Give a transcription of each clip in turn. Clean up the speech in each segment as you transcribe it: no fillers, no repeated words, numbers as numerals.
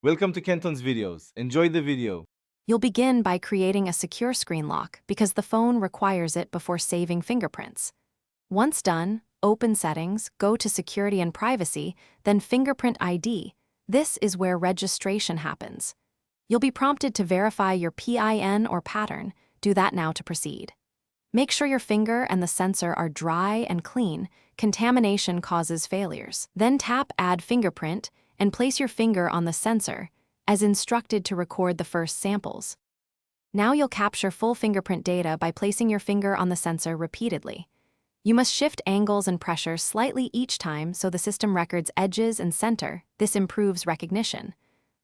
Welcome to Kenton's videos. Enjoy the video. You'll begin by creating a secure screen lock because the phone requires it before saving fingerprints. Once done, open Settings, go to Security and Privacy, then Fingerprint ID. This is where registration happens. You'll be prompted to verify your PIN or pattern. Do that now to proceed. Make sure your finger and the sensor are dry and clean. Contamination causes failures. Then tap Add Fingerprint and place your finger on the sensor, as instructed to record the first samples. Now you'll capture full fingerprint data by placing your finger on the sensor repeatedly. You must shift angles and pressure slightly each time so the system records edges and center. This improves recognition.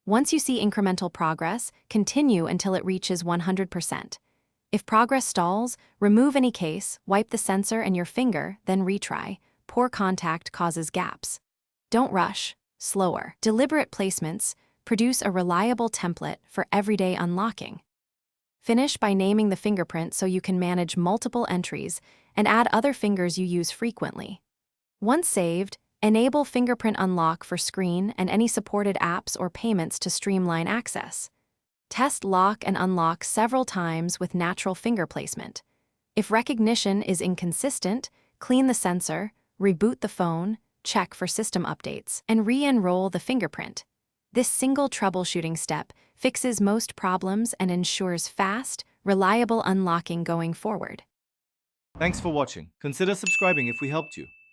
Once you see incremental progress, continue until it reaches 100%. If progress stalls, remove any case, wipe the sensor and your finger, then retry. Poor contact causes gaps. Don't rush, slower. Deliberate placements produce a reliable template for everyday unlocking. Finish by naming the fingerprint so you can manage multiple entries and add other fingers you use frequently. Once saved, enable Fingerprint Unlock for screen and any supported apps or payments to streamline access. Test lock and unlock several times with natural finger placement. If recognition is inconsistent, clean the sensor, reboot the phone, check for system updates, and re-enroll the fingerprint. This single troubleshooting step fixes most problems and ensures fast, reliable unlocking going forward. Thanks for watching. Consider subscribing if we helped you.